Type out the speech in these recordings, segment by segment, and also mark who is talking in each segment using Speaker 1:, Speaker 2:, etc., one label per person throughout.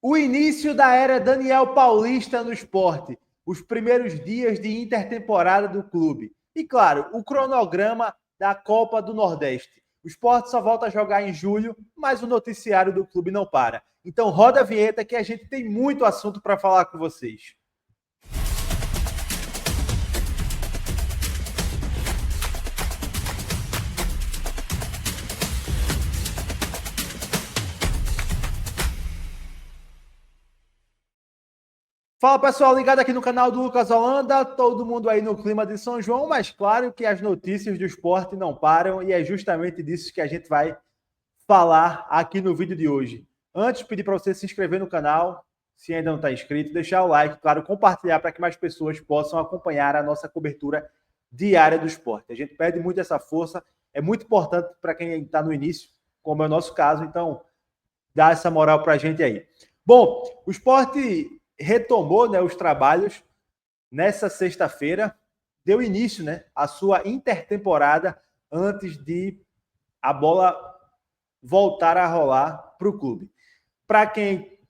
Speaker 1: O início da era Daniel Paulista no esporte, os primeiros dias de intertemporada do clube. E, claro, o cronograma da Copa do Nordeste. O esporte só volta a jogar em julho, mas o noticiário do clube não para. Então, roda a vinheta que a gente tem muito assunto para falar com vocês. Fala pessoal, ligado aqui no canal do Lucas Holanda, todo mundo aí no clima de São João, mas claro que as notícias do esporte não param e é justamente disso que a gente vai falar aqui no vídeo de hoje. Antes, pedir para você se inscrever no canal, se ainda não está inscrito, deixar o like, claro, compartilhar para que mais pessoas possam acompanhar a nossa cobertura diária do esporte. A gente pede muito essa força, é muito importante para quem está no início, como é o nosso caso, então dá essa moral para a gente aí. Bom, o esporte retomou, né, os trabalhos nessa sexta-feira, deu início, né, à sua intertemporada antes de a bola voltar a rolar para o clube. Para quem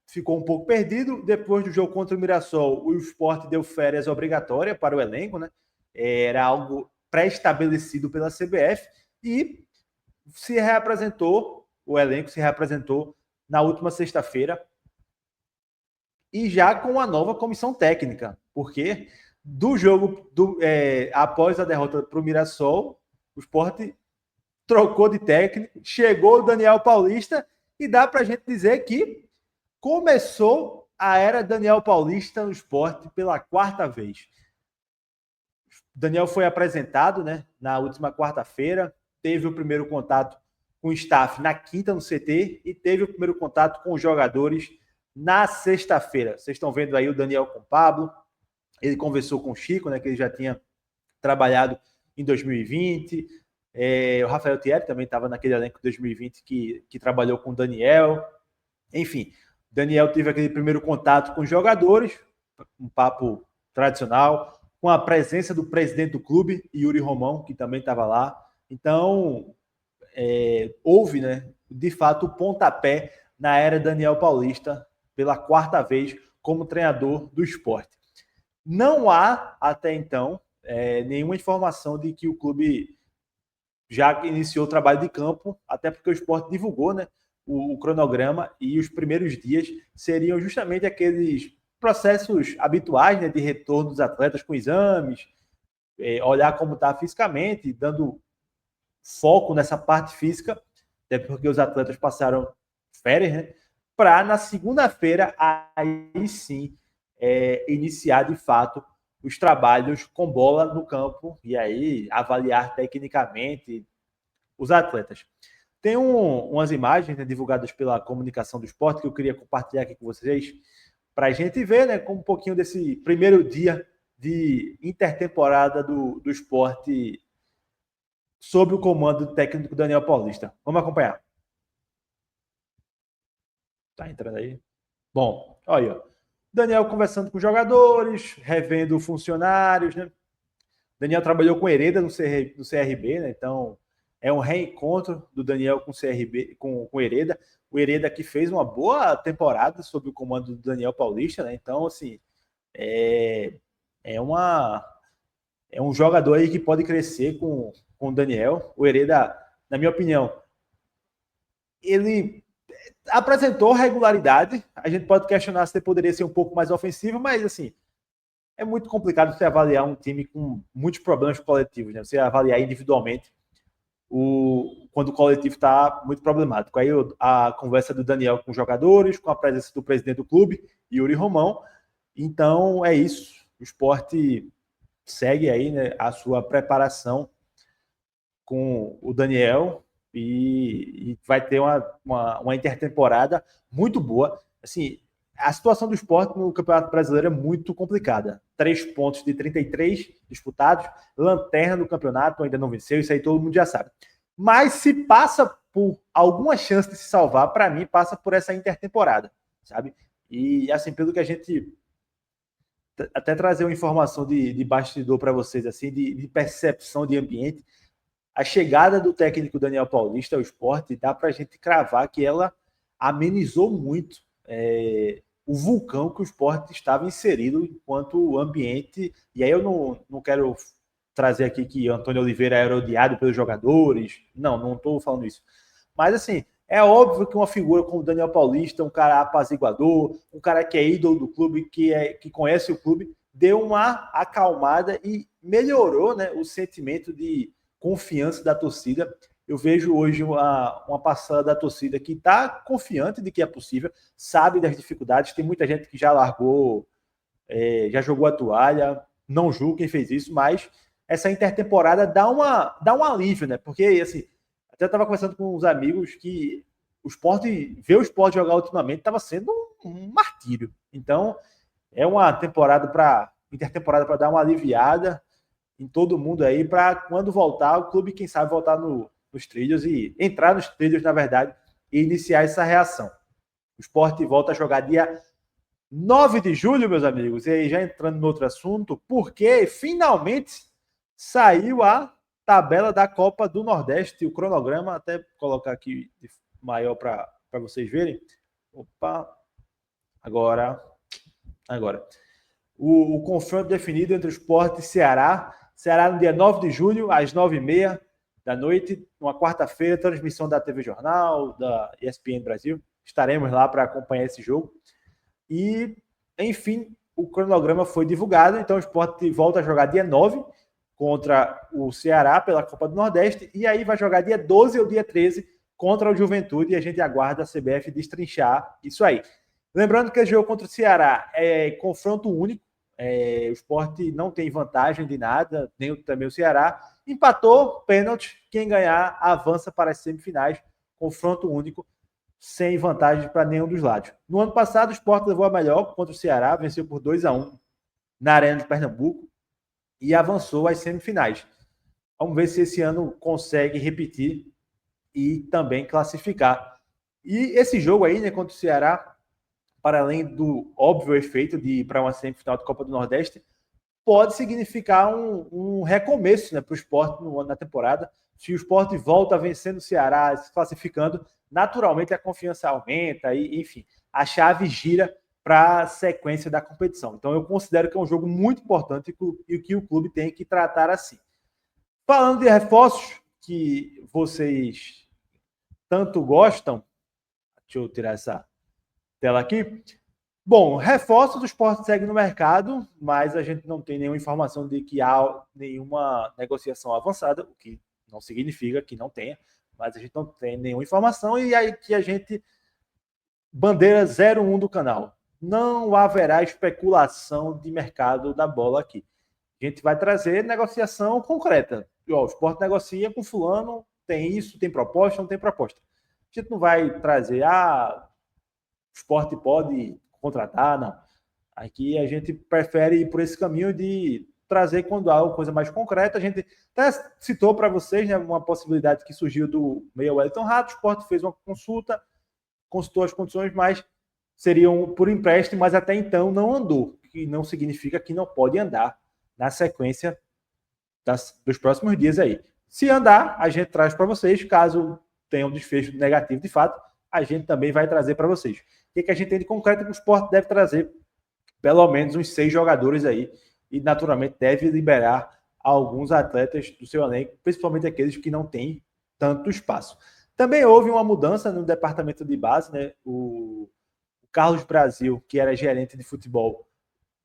Speaker 1: ficou um pouco perdido, depois do jogo contra o Mirassol, o Sport deu férias obrigatórias para o elenco, né? Era algo pré-estabelecido pela CBF e se reapresentou, o elenco se reapresentou na última sexta-feira e já com a nova comissão técnica, porque do jogo após a derrota para o Mirassol, o Sport trocou de técnico, chegou o Daniel Paulista e dá para a gente dizer que começou a era Daniel Paulista no esporte pela quarta vez. Daniel foi apresentado, né, na última quarta-feira, teve o primeiro contato com o staff na quinta no CT e teve o primeiro contato com os jogadores na sexta-feira. Vocês estão vendo aí o Daniel com o Pablo, ele conversou com o Chico, né, que ele já tinha trabalhado em 2020, o Rafael Thierry também estava naquele elenco de 2020 que trabalhou com o Daniel. Enfim, Daniel teve aquele primeiro contato com os jogadores, um papo tradicional, com a presença do presidente do clube, Yuri Romão, que também estava lá. Então, houve, né, de fato, o pontapé na era Daniel Paulista, pela quarta vez como treinador do esporte. Não há, até então, nenhuma informação de que o clube já iniciou o trabalho de campo, até porque o esporte divulgou, né, o cronograma, e os primeiros dias seriam justamente aqueles processos habituais, né, de retorno dos atletas com exames, olhar como está fisicamente, dando foco nessa parte física, até porque os atletas passaram férias, né, para na segunda-feira aí sim iniciar de fato os trabalhos com bola no campo e aí avaliar tecnicamente os atletas. Tem umas imagens, né, divulgadas pela comunicação do esporte que eu queria compartilhar aqui com vocês para a gente ver, né, com um pouquinho desse primeiro dia de intertemporada do esporte sob o comando do técnico Daniel Paulista. Vamos acompanhar. Tá entrando aí? Bom, olha aí, ó. Daniel conversando com os jogadores, revendo funcionários, né? Daniel trabalhou com Hereda no CRB, né? Então é um reencontro do Daniel com o CRB, com Hereda. O Hereda que fez uma boa temporada sob o comando do Daniel Paulista, né? Então, assim, é um jogador aí que pode crescer com o Daniel. O Hereda, na minha opinião, ele apresentou regularidade. A gente pode questionar se ele poderia ser um pouco mais ofensivo, mas assim, é muito complicado você avaliar um time com muitos problemas coletivos, né? Você avaliar individualmente quando o coletivo está muito problemático. Aí a conversa do Daniel com os jogadores, com a presença do presidente do clube, Yuri Romão. Então é isso. O esporte segue aí, né, a sua preparação com o Daniel e vai ter uma intertemporada muito boa. Assim, a situação do esporte no Campeonato Brasileiro é muito complicada. 3 pontos de 33 disputados, lanterna do campeonato, ainda não venceu, isso aí todo mundo já sabe. Mas se passa por alguma chance de se salvar, para mim, passa por essa intertemporada, sabe? E, assim, pelo que a gente... Até trazer uma informação de bastidor para vocês, assim, de percepção de ambiente. A chegada do técnico Daniel Paulista ao esporte dá para a gente cravar que ela amenizou muito o vulcão que o Sport estava inserido enquanto ambiente. E aí eu não quero trazer aqui que Antônio Oliveira era odiado pelos jogadores. Não estou falando isso. Mas, assim, é óbvio que uma figura como Daniel Paulista, um cara apaziguador, um cara que é ídolo do clube, que conhece o clube, deu uma acalmada e melhorou, né, o sentimento de confiança da torcida. Eu vejo hoje uma passada da torcida que está confiante de que é possível, sabe das dificuldades. Tem muita gente que já largou, já jogou a toalha, não julgo quem fez isso, mas essa intertemporada dá um alívio, né? Porque, assim, até estava conversando com uns amigos que ver o Sport jogar ultimamente estava sendo um martírio. Então, é uma intertemporada para dar uma aliviada em todo mundo aí, para quando voltar, o clube, quem sabe, voltar nos trilhos e entrar nos trilhos, na verdade, e iniciar essa reação. O Sport volta a jogar dia 9 de julho, meus amigos, e aí já entrando no outro assunto, porque finalmente saiu a tabela da Copa do Nordeste, o cronograma, até colocar aqui maior para vocês verem. Opa, agora. O confronto definido entre o Sport e Ceará. Ceará no dia 9 de julho, às 9h30 da noite, uma quarta-feira, transmissão da TV Jornal, da ESPN Brasil. Estaremos lá para acompanhar esse jogo. E, enfim, o cronograma foi divulgado, então o Sport volta a jogar dia 9 contra o Ceará pela Copa do Nordeste, e aí vai jogar dia 12 ou dia 13 contra o Juventude, e a gente aguarda a CBF destrinchar isso aí. Lembrando que esse jogo contra o Ceará é confronto único, o Sport não tem vantagem de nada, nem também o Ceará. Empatou, pênalti, quem ganhar avança para as semifinais, confronto único, sem vantagem para nenhum dos lados. No ano passado, o Sport levou a melhor contra o Ceará, venceu por 2-1 na Arena de Pernambuco e avançou às semifinais. Vamos ver se esse ano consegue repetir e também classificar. E esse jogo aí, né, contra o Ceará, para além do óbvio efeito de ir para uma semifinal de Copa do Nordeste, pode significar um recomeço, né, para o Sport na temporada. Se o Sport volta vencendo o Ceará, se classificando, naturalmente a confiança aumenta e, enfim, a chave gira para a sequência da competição. Então eu considero que é um jogo muito importante e que o clube tem que tratar assim. Falando de reforços que vocês tanto gostam, deixa eu tirar essa tela aqui. Bom, reforços do Sport segue no mercado, mas a gente não tem nenhuma informação de que há nenhuma negociação avançada, o que não significa que não tenha, mas a gente não tem nenhuma informação e aí que a gente bandeira 01 do canal. Não haverá especulação de mercado da bola aqui. A gente vai trazer negociação concreta. O Sport negocia com fulano, tem isso, tem proposta, não tem proposta. A gente não vai trazer, o Sport pode contratar, não. Aqui a gente prefere ir por esse caminho de trazer quando há uma coisa mais concreta. A gente até citou para vocês, né, uma possibilidade que surgiu do meia Wellington Rato. O Sport fez uma consulta, consultou as condições, mas seriam por empréstimo, mas até então não andou, que não significa que não pode andar na sequência dos próximos dias aí. Se andar, a gente traz para vocês, caso tenha um desfecho negativo de fato, a gente também vai trazer para vocês. O que a gente tem de concreto que o Sport deve trazer pelo menos uns 6 jogadores aí e naturalmente deve liberar alguns atletas do seu elenco, principalmente aqueles que não têm tanto espaço. Também houve uma mudança no departamento de base, né? O Carlos Brasil, que era gerente de futebol,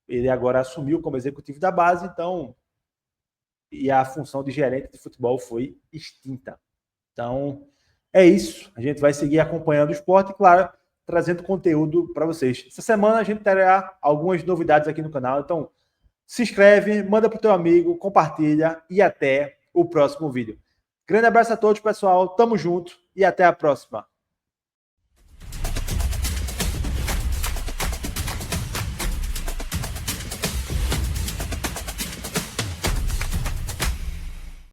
Speaker 1: ele agora assumiu como executivo da base, então e a função de gerente de futebol foi extinta. Então, é isso. A gente vai seguir acompanhando o Sport e, claro, trazendo conteúdo para vocês. Essa semana a gente terá algumas novidades aqui no canal, então se inscreve, manda para o teu amigo, compartilha e até o próximo vídeo. Grande abraço a todos, pessoal. Tamo junto e até a próxima.